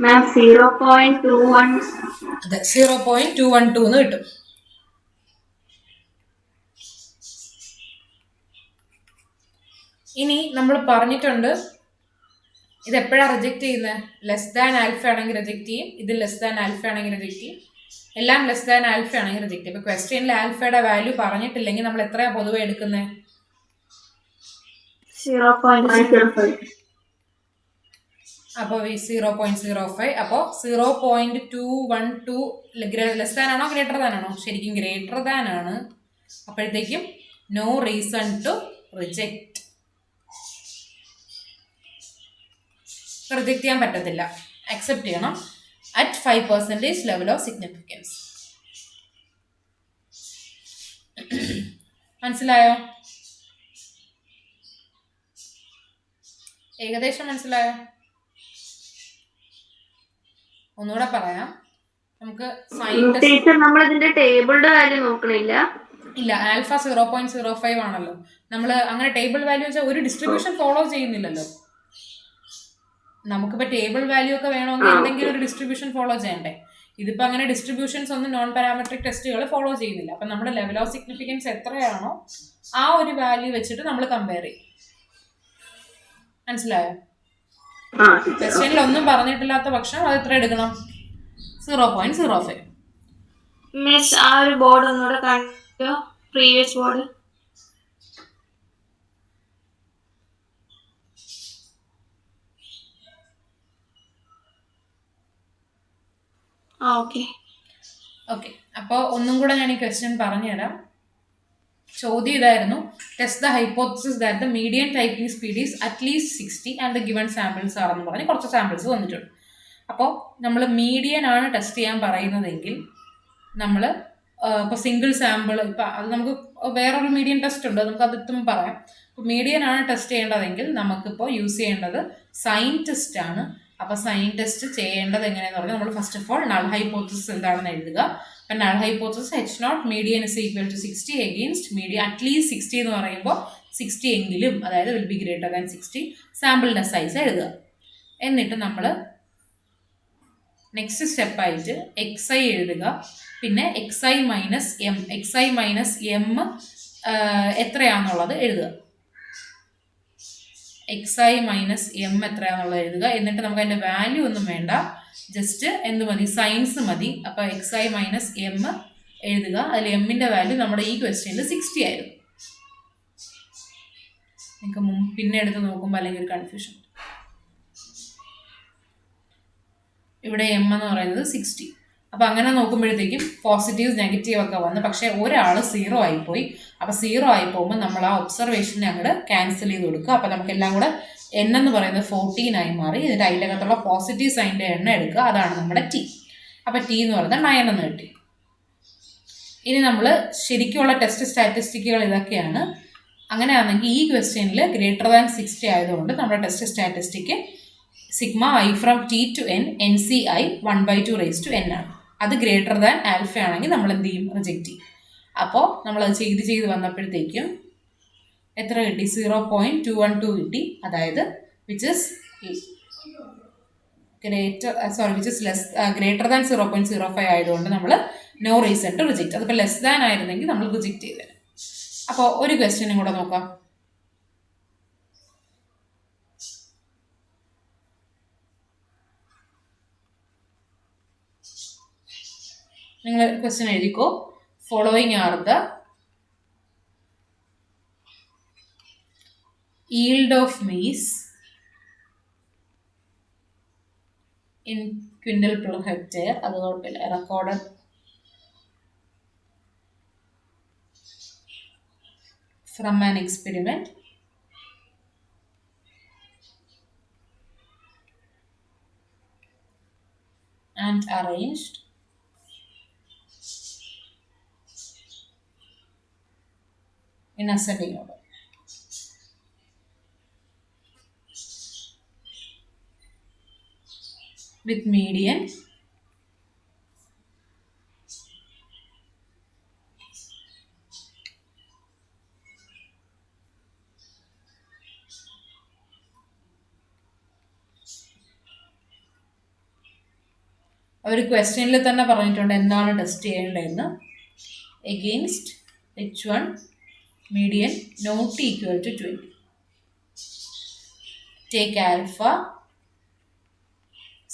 മാം 0.21. അതെ, 0.212 കിട്ടും. ഇനി നമ്മൾ പറഞ്ഞിട്ടുണ്ട് ഇത് എപ്പോഴാണ് റിജക്ട് ചെയ്യുന്നത്? ലെസ് ദാൻ ആൽഫ ആണെങ്കിൽ റിജക്ട് ചെയ്യും, ഇത് ലെസ് ദാൻ ആൽഫ ആണെങ്കിൽ റിജക്ട് ചെയ്യും, എല്ലാം ലെസ് ദാൻ ആൽഫ ആണെങ്കിൽ റിജക്ട് ചെയ്യും. ഇപ്പോൾ ക്വസ്റ്റ്യനിൽ ആൽഫയുടെ വാല്യൂ പറഞ്ഞിട്ടില്ലെങ്കിൽ നമ്മൾ എത്രയാണ് പൊതുവെ എടുക്കുന്നത്? 0.05. അപ്പോൾ 0.05. അപ്പോൾ 0.212 ലെസ് ദാൻ ആണോ ഗ്രേറ്റർ ദാൻ ആണോ? ശരിക്കും ഗ്രേറ്റർ ദാൻ ആണ്. അപ്പോഴത്തേക്കും no reason to reject. Reject ചെയ്യാൻ പറ്റത്തില്ല, അക്സെപ്റ്റ് ചെയ്യണം അറ്റ് 5% ലെവൽ ഓഫ് സിഗ്നിഫിക്കൻസ്. മനസ്സിലായോ? ഏകദേശം മനസ്സിലായോ? ഒന്നുകൂടെ പറയാം. നമുക്ക് നമ്മളിതിന്റെ ടേബിളിന്റെ വാല്യൂ നോക്കണില്ല. ഇല്ല, ആൽഫ 0.05 ആണല്ലോ. നമ്മൾ അങ്ങനെ ടേബിൾ വാല്യൂ വെച്ചാൽ ഒരു ഡിസ്ട്രിബ്യൂഷൻ ഫോളോ ചെയ്യുന്നില്ലല്ലോ. നമുക്കിപ്പോൾ ടേബിൾ വാല്യൂ ഒക്കെ വേണമെങ്കിൽ എന്തെങ്കിലും ഒരു ഡിസ്ട്രിബ്യൂഷൻ ഫോളോ ചെയ്യണ്ടേ? ഇതിപ്പോൾ അങ്ങനെ ഡിസ്ട്രിബ്യൂഷൻസ് ഒന്നും നോൺ പാരാമെട്രിക് ടെസ്റ്റുകൾ ഫോളോ ചെയ്യുന്നില്ല. അപ്പം നമ്മുടെ ലെവൽ ഓഫ് സിഗ്നിഫിക്കൻസ് എത്രയാണോ ആ ഒരു വാല്യൂ വെച്ചിട്ട് നമ്മൾ കമ്പയർ ചെയ്യും. മനസ്സിലായോ? ക്വസ്റ്റ്യനിൽ ഒന്നും പറഞ്ഞിട്ടില്ലാത്ത പക്ഷം അത് എത്ര എടുക്കണം? 0.05. മിസ് ആ ഒരു ബോർഡ് ഒന്നുകൂടെ കാണിക്കോ? Previous board. ഓക്കെ. അപ്പോൾ ഒന്നും കൂടെ ഞാൻ ഈ ക്വസ്റ്റ്യൻ പറഞ്ഞുതരാം. ചോദ്യം ഇതായിരുന്നു: test the hypothesis that the median type speed is at least 60 and the given samples ആണെന്ന് പറഞ്ഞ് കുറച്ച് സാമ്പിൾസ് വന്നിട്ടുണ്ട്. അപ്പോൾ നമ്മൾ മീഡിയൻ ആണ് ടെസ്റ്റ് ചെയ്യാൻ പറയുന്നതെങ്കിൽ നമ്മൾ ഇപ്പോൾ സിംഗിൾ സാമ്പിൾ ഇപ്പം അത് നമുക്ക് വേറൊരു മീഡിയൻ ടെസ്റ്റ് ഉണ്ട്, നമുക്ക് അതിത്തും പറയാം. ഇപ്പോൾ മീഡിയൻ ആണ് ടെസ്റ്റ് ചെയ്യേണ്ടതെങ്കിൽ നമുക്കിപ്പോൾ യൂസ് ചെയ്യേണ്ടത് സൈൻ ടെസ്റ്റ് ആണ്. അപ്പോൾ സൈൻ ടെസ്റ്റ് ചെയ്യേണ്ടത് എങ്ങനെയാണെന്ന് പറഞ്ഞാൽ നമ്മൾ first of all null hypothesis എന്താണെന്ന് എഴുതുക. അപ്പം null hypothesis H0 median is equal to 60 against median at least 60 എന്ന് പറയുമ്പോൾ 60 എങ്കിലും, അതായത് വിൽ ബി ഗ്രേറ്റർ ദാൻ 60 സാമ്പിളിൻ്റെ സൈസ് എഴുതുക. എന്നിട്ട് നമ്മൾ നെക്സ്റ്റ് സ്റ്റെപ്പായിട്ട് XI എഴുതുക. പിന്നെ XI മൈനസ് എം എത്രയാണെന്നുള്ളത് എഴുതുക. XI മൈനസ് എം എത്രയാണെന്നുള്ളത് എഴുതുക. എന്നിട്ട് നമുക്ക് അതിൻ്റെ വാല്യൂ ഒന്നും വേണ്ട, ജസ്റ്റ് എന്ത് മതി, സൈൻസ് മതി. അപ്പോൾ XI മൈനസ് എം എഴുതുക. അതിൽ എമ്മിൻ്റെ വാല്യൂ നമ്മുടെ ഈ ക്വസ്റ്റ്യനിൽ 60 ആയിരുന്നു. നിങ്ങൾക്ക് പിന്നെ എടുത്ത് നോക്കുമ്പോൾ അല്ലെങ്കിൽ ഒരു കൺഫ്യൂഷൻ. ഇവിടെ എം എന്ന് പറയുന്നത് 60. അപ്പോൾ അങ്ങനെ നോക്കുമ്പോഴത്തേക്കും പോസിറ്റീവ്സ് നെഗറ്റീവ് ഒക്കെ വന്ന്, പക്ഷേ ഒരാൾ 0 ആയിപ്പോയി. അപ്പോൾ 0 ആയി പോകുമ്പോൾ നമ്മൾ ആ ഒബ്സർവേഷനെ അങ്ങോട്ട് ക്യാൻസൽ ചെയ്ത് കൊടുക്കുക. അപ്പോൾ നമുക്ക് എല്ലാം കൂടെ n എന്ന് പറയുന്നത് 14 ആയി മാറി. ഇതിൻ്റെ അതിൻ്റെ അകത്തുള്ള പോസിറ്റീവ് സൈൻ്റെ എണ്ണം എടുക്കുക, അതാണ് നമ്മുടെ T. അപ്പോൾ T എന്ന് പറയുന്നത് 9 എന്ന് കിട്ടി. ഇനി നമ്മൾ ശരിക്കുള്ള ടെസ്റ്റ് സ്റ്റാറ്റിസ്റ്റിക്കുകൾ ഇതൊക്കെയാണ്. അങ്ങനെയാണെങ്കിൽ ഈ ക്വസ്റ്റ്യനിൽ ഗ്രേറ്റർ ദാൻ 60 ആയതുകൊണ്ട് നമ്മുടെ test statistic sigma I from T to N NCI 1/2 raised to N ആണ്. അത് ഗ്രേറ്റർ ദാൻ ആൽഫ ആണെങ്കിൽ നമ്മൾ എന്ത് ചെയ്യും, റിജക്റ്റ് ചെയ്യും. അപ്പോൾ നമ്മളത് ചെയ്ത് വന്നപ്പോഴത്തേക്കും എത്ര കിട്ടി, 0.212 കിട്ടി. അതായത് വിച്ച് ഇസ് ഗ്രേറ്റർ ദാൻ 0.05 ആയതുകൊണ്ട് നമ്മൾ നോ റീസൺ ടു റിജക്റ്റ്. അതിപ്പോൾ ലെസ് ദാൻ ആയിരുന്നെങ്കിൽ നമ്മൾ റിജക്റ്റ് ചെയ്തത്. അപ്പോൾ ഒരു ക്വസ്റ്റ്യനും കൂടെ നോക്കാം. നിങ്ങൾ ക്വസ്റ്റ്യൻ എഴുതിക്കോ. Following are the yield of maize in quintal per hectare, അത് കുഴപ്പമില്ല, recorded from an experiment and arranged in ascending order. With median അവർ ക്വസ്റ്റ്യനിൽ തന്നെ പറഞ്ഞിട്ടുണ്ട് എന്താണ് ടെസ്റ്റ് ചെയ്യേണ്ടതെന്ന്. Against H1 median not equal to 20. Take alpha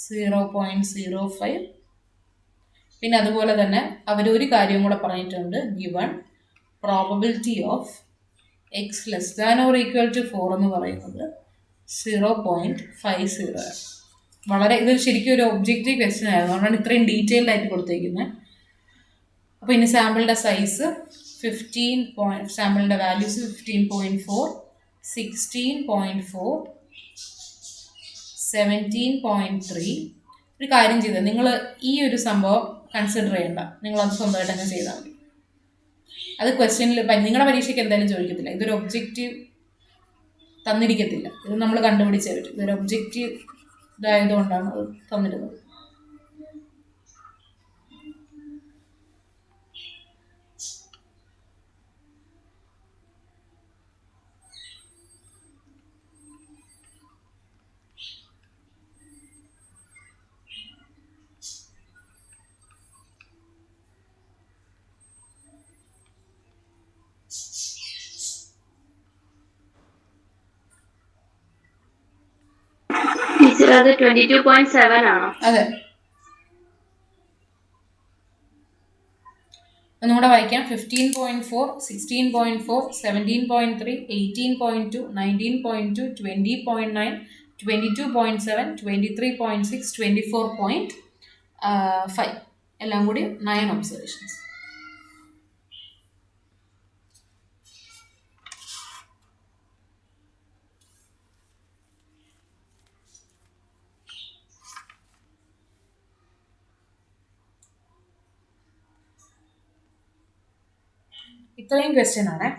0.05. പിന്നെ അതുപോലെ തന്നെ അവരൊരു കാര്യം കൂടെ പറഞ്ഞിട്ടുണ്ട്, given probability of X less than or equal to 4 എന്ന് പറയുന്നത് 0.50. വളരെ ഇത് ശരിക്കും ഒരു ഒബ്ജക്റ്റീവ് ക്വസ്റ്റ്യൻ ആയിരുന്നു, അതുകൊണ്ടാണ് ഇത്രയും ഡീറ്റെയിൽഡ് ആയിട്ട് കൊടുത്തിരിക്കുന്നത്. അപ്പോൾ ഇനി സാമ്പിളിൻ്റെ സൈസ് 15. സാമ്പിളിൻ്റെ വാല്യൂസ് 15.4, 16.4, 17.3. ഒരു കാര്യം ചെയ്തത്, നിങ്ങൾ ഈ ഒരു സംഭവം കൺസിഡർ ചെയ്യണ്ട, നിങ്ങളത് സ്വന്തമായിട്ട് തന്നെ ചെയ്താൽ മതി. അത് ക്വസ്റ്റ്യനിൽ നിങ്ങളുടെ പരീക്ഷയ്ക്ക് എന്തായാലും ചോദിക്കത്തില്ല. ഇതൊരു ഒബ്ജക്റ്റീവ് തന്നിരിക്കത്തില്ല, ഇത് നമ്മൾ കണ്ടുപിടിച്ചേ പറ്റും. ഇതൊരു ഒബ്ജക്റ്റീവ് ഇതായതുകൊണ്ടാണ് അത് തന്നിരുന്നത്. അത് 22.7 ആണോ? അതെ, ഒന്നുകൂടെ വായിക്കാം. 15.4, 16.4, 17.3, 18.2, 19.2, 20.9, 22.7, 23.6, 24.5 എല്ലാം കൂടി 9 ഒബ്സർവേഷൻസ്. ഇത്രയും ക്വസ്റ്റ്യൻ ആണേ.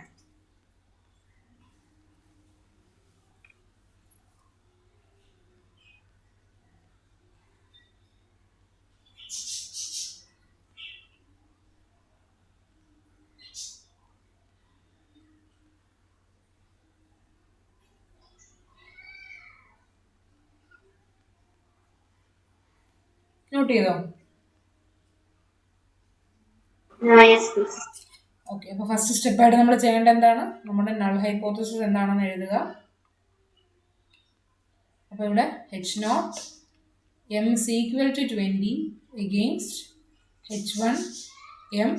നോട്ട് ചെയ്തോ? ഓക്കെ. അപ്പോൾ ഫസ്റ്റ് സ്റ്റെപ്പായിട്ട് നമ്മൾ ചെയ്യേണ്ടത് എന്താണ്? നമ്മുടെ നൾ ഹൈപ്പോത്തസിസ് എന്താണെന്ന് എഴുതുക. അപ്പോൾ ഇവിടെ H0 m is equal to 20 against H1 m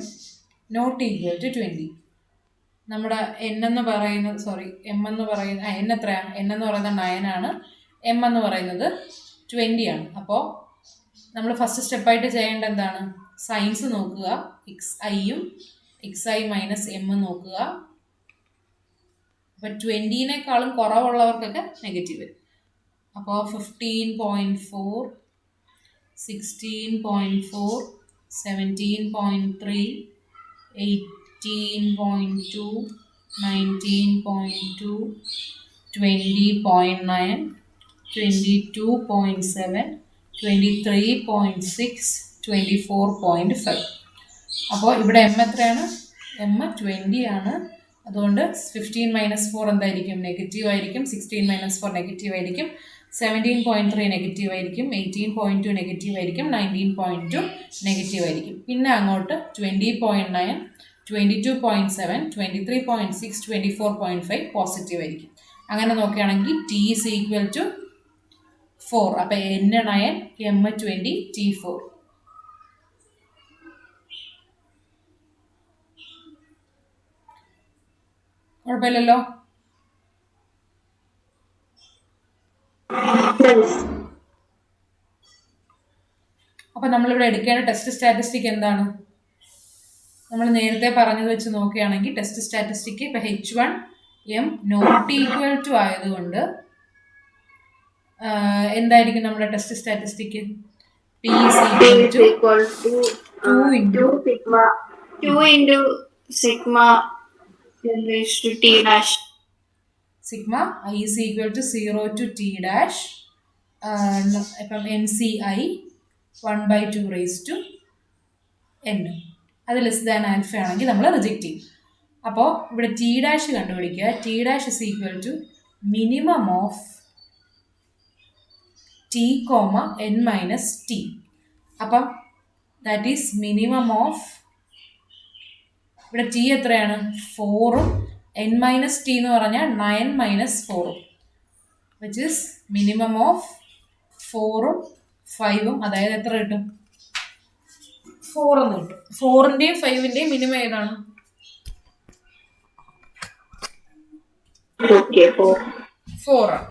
not equal to 20. നമ്മുടെ n എന്ന് പറയുന്നത് m എന്ന് പറയുന്ന n എത്രയാണ്? n എന്ന് പറയുന്നത് 9 ആണ്, m എന്ന് പറയുന്നത് 20 ആണ്. അപ്പോൾ നമ്മൾ ഫസ്റ്റ് സ്റ്റെപ്പായിട്ട് ചെയ്യേണ്ടത് എന്താണ്? സൈൻസ് നോക്കുക. xi-യും xi മൈനസ് m നോക്കുക. അപ്പോൾ 20-നേക്കാളും കുറവുള്ളവർക്കൊക്കെ നെഗറ്റീവ് വരും. അപ്പോൾ 15.4, 16.4, 17.3, 18.2, 19.2, 20.9, 22.7, 23.6, 24.5. അപ്പോൾ ഇവിടെ m എത്രയാണ്? m 20 ആണ്. അതുകൊണ്ട് 15 മൈനസ് 4 എന്തായിരിക്കും? നെഗറ്റീവ് ആയിരിക്കും. 16 മൈനസ് 4 നെഗറ്റീവ് ആയിരിക്കും. 17.3 നെഗറ്റീവ് ആയിരിക്കും. 18.2 നെഗറ്റീവ് ആയിരിക്കും. 19.2 നെഗറ്റീവ് ആയിരിക്കും. പിന്നെ അങ്ങോട്ട് 20.9, 22.7, 23.6, 24.5 പോസിറ്റീവ് ആയിരിക്കും. അങ്ങനെ നോക്കുകയാണെങ്കിൽ t is equal to 4. അപ്പോൾ n 9, m 20, t 4. കുഴപ്പമില്ലല്ലോ? അപ്പോൾ നമ്മളിവിടെ എടുക്കേണ്ട ടെസ്റ്റ് സ്റ്റാറ്റിസ്റ്റിക് എന്താണ്? നമ്മൾ നേരത്തെ പറഞ്ഞത് വെച്ച് നോക്കുകയാണെങ്കിൽ ടെസ്റ്റ് സ്റ്റാറ്റിസ്റ്റിക് ഇപ്പോൾ H1 m not equal to ആയതുകൊണ്ട് എന്തായിരിക്കും നമ്മുടെ test statistic? P is equal to 2 into sigma raised to t dash. Sigma I is equal to 0 to t dash. ഇപ്പം NCI 1/2 raised to n. അത് less than alpha ആണെങ്കിൽ നമ്മൾ reject ചെയ്യും. അപ്പോൾ ഇവിടെ ടി ഡാഷ് കണ്ടുപിടിക്കുക. T dash is equal to minimum of t comma n minus t. അപ്പം that is minimum of, ഇവിടെ ടി എത്രയാണ്? 4ഉം എൻ മൈനസ് ടി എന്ന് പറഞ്ഞാൽ 9 മൈനസ് 4ഉം, വിച്ച് ഈസ് മിനിമം ഓഫ് 4ഉം 5ഉം. അതായത് എത്ര കിട്ടും? 4 എന്ന് കിട്ടും. 4ന്റെയും 5ന്റെയും മിനിമം ഏതാണ്? 4 ആണ്.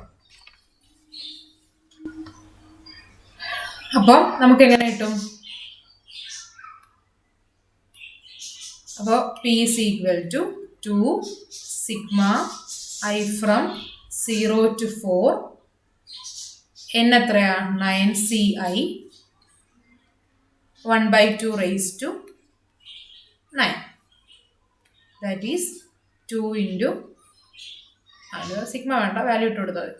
അപ്പം നമുക്ക് എങ്ങനെ കിട്ടും? അപ്പോൾ P is equal to 2 sigma I from 0 to 4. n എത്രയാണ്? 9CI 1/2 raised to 9. That is 2 into, അത് സിഗ്മ വേണ്ട, വാല്യൂ ഇട്ട് കൊടുത്തത്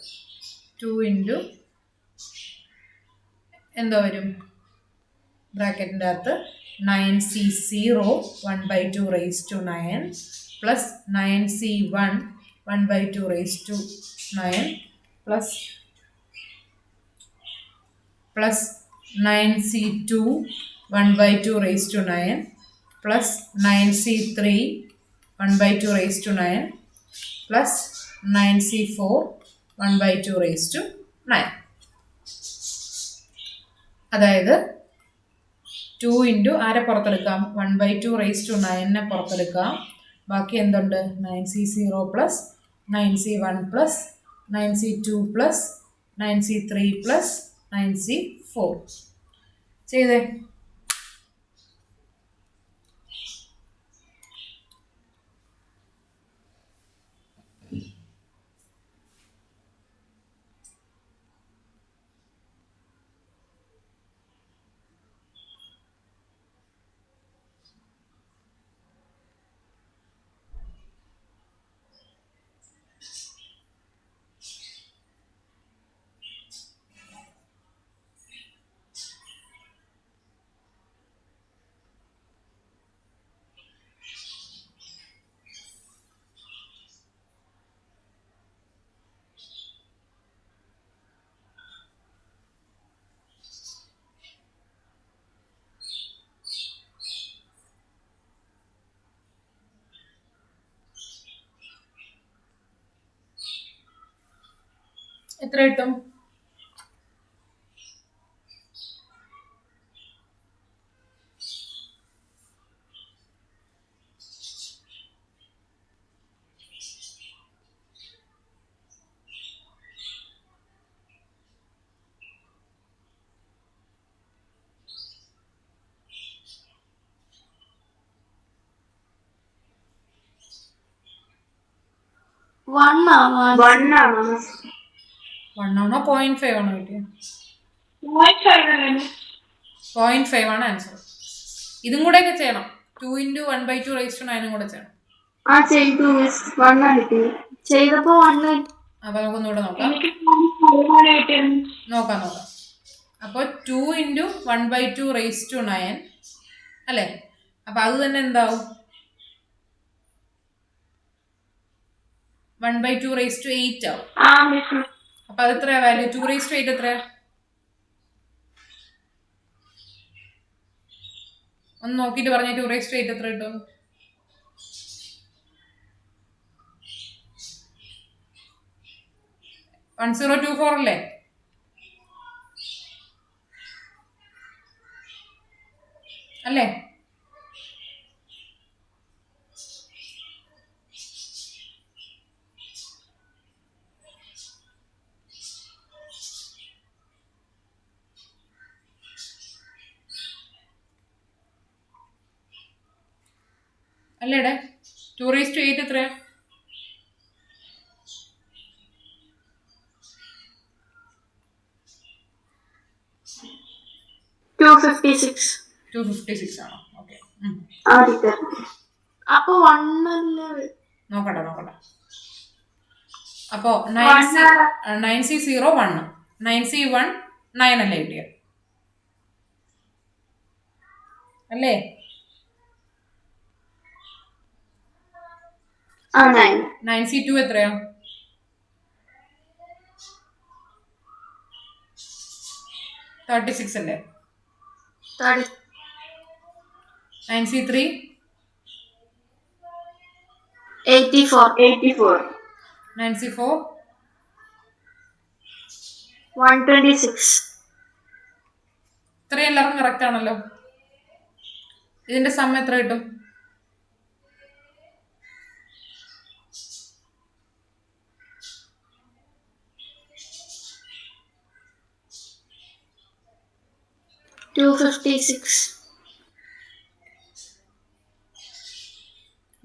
2 into എന്താ വരും? ബ്രാക്കറ്റിൻ്റെ അകത്ത് 9C0 1/2 raised to 9 plus 9C1 1/2 raised to 9 plus 9C2 1/2 raised to 9 plus 9C3 1/2 raised to 9 plus 9C4 1/2 raised to 9. അതായത് 2 into ആരെ പുറത്തെടുക്കാം? 1/2 raised to 9നെ പുറത്തെടുക്കാം. ബാക്കി എന്തുണ്ട്? 9C0 plus 9C1 plus 9C2 plus 9C3 plus 9C4. ചെയ്തേ. എത്ര കിട്ടും? One ആണോ? 1 ആണോ 0.5 ആണോ കിട്ടിയത്? 0.5 ആണ് ആൻസർ. ഇതും കൂടെ ഒക്കെ ചെയ്യണം. 2 × 1/2 കൂടെ ചെയ്യണം. ചെയ്തപ്പോ 1. അപ്പൊ നമുക്കൊന്നുകൂടെ നോക്കാം. നോക്കാം. അപ്പൊ 2 × 1/2 അല്ലേ? അപ്പൊ അത് തന്നെ എന്താവും? 1/2 ആവും. അപ്പൊ അത് എത്രയാ വാല്യൂ? 2/8 എത്രയാ? ഒന്ന് നോക്കിട്ട് പറഞ്ഞ 2/8 എത്ര കിട്ടും? 1024 അല്ലേ? അല്ലേ? അല്ലേടെ 2/8 എത്രയാ? 256 ആണോ? ഓക്കെ. അപ്പൊ 1 നോക്കട്ടെ. അപ്പോ 9C0 1, 9C1 9 അല്ലേ കിട്ടിയത്? അല്ലേ? 9C2 എത്രയാ? 36 അല്ലേ? 9C3 84. 9C4 126. ഇത്രയും എല്ലാവർക്കും കറക്റ്റ് ആണല്ലോ. ഇതിന്റെ സം എത്ര കിട്ടും? 256.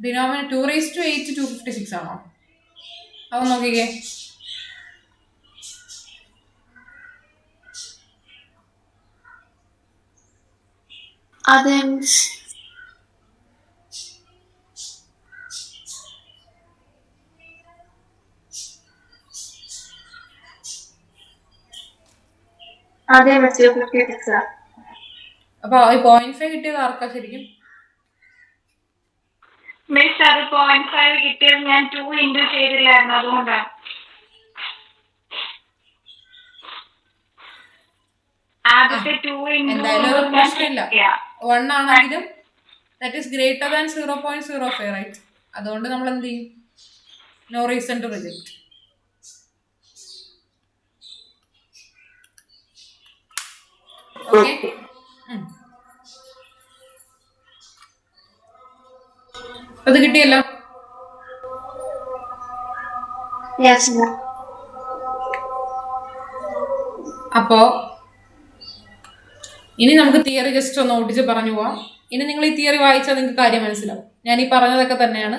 ഡിനോമിനേറ്റർ 2/8 256 ആണോ? അത് നോക്കിക്കേ. അതെ അപ്പൊ ഈ 0.5 കിട്ടിയത് ആർക്കാ ശരിക്കും? മിസ്, അത് 0.5 കിട്ടിയത് ഞാൻ 2 ഇൻറ്റു ചെയ്തില്ലായിരുന്നു, അതുകൊണ്ടാണ്. എന്തായാലും ഒരു പ്രശ്നമില്ല. 1 ആണെങ്കിലും that is greater than 0.05, right? അതുകൊണ്ട് നമ്മൾ എന്ത് ചെയ്യും? No reason to reject. Okay. അത് കിട്ടിയല്ലോ. അപ്പോ ഇനി നമുക്ക് തിയറി ജസ്റ്റ് ഒന്ന് ഓടിച്ച് പറഞ്ഞു പോവാം. ഇനി നിങ്ങൾ ഈ തിയറി വായിച്ചാൽ നിങ്ങൾക്ക് കാര്യം മനസ്സിലാവും. ഞാൻ ഈ പറഞ്ഞതൊക്കെ തന്നെയാണ്.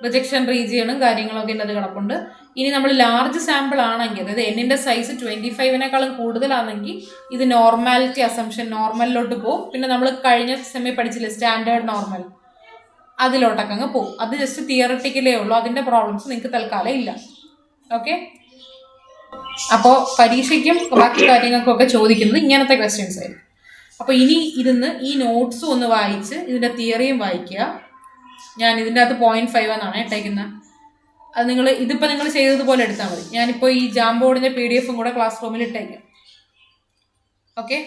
റിജക്ഷൻ റീജിയണും കാര്യങ്ങളൊക്കെ ഇന്നത് കിടപ്പുണ്ട്. ഇനി നമ്മൾ ലാർജ് സാമ്പിൾ ആണെങ്കിൽ, അതായത് എന്നിന്റെ സൈസ് 25-നേക്കാളും കൂടുതലാണെങ്കിൽ ഇത് നോർമാലിറ്റി അസംഷൻ, നോർമലിലോട്ട് പോകും. പിന്നെ നമ്മൾ കഴിഞ്ഞ സെമി പഠിച്ചില്ലേ സ്റ്റാൻഡേർഡ് നോർമൽ, അതിലോട്ടൊക്കെ അങ്ങ് പോകും. അത് ജസ്റ്റ് തിയറട്ടിക്കലേ ഉള്ളൂ. അതിന്റെ പ്രോബ്ലംസ് നിങ്ങൾക്ക് തൽക്കാലം ഇല്ല. ഓക്കെ. അപ്പോൾ പരീക്ഷയ്ക്കും ബാക്കി കാര്യങ്ങൾക്കൊക്കെ ചോദിക്കുന്നത് ഇങ്ങനത്തെ ക്വസ്റ്റ്യൻസ് ആയിരിക്കും. അപ്പോൾ ഇനി ഇരുന്ന് ഈ നോട്ട്സും ഒന്ന് വായിച്ച് ഇതിന്റെ തിയറിയും വായിക്കുക. ഞാൻ ഇതിൻ്റെ അകത്ത് 0.5 എന്നാണ് ഇട്ടേക്കുന്നത്. അത് ഇതിപ്പോൾ നിങ്ങൾ ചെയ്തതുപോലെ എടുത്താൽ മതി. ഞാനിപ്പോൾ ഈ ജാംബോർഡിന്റെ PDF കൂടെ ക്ലാസ് റൂമിൽ ഇട്ടേക്കാം. ഓക്കെ.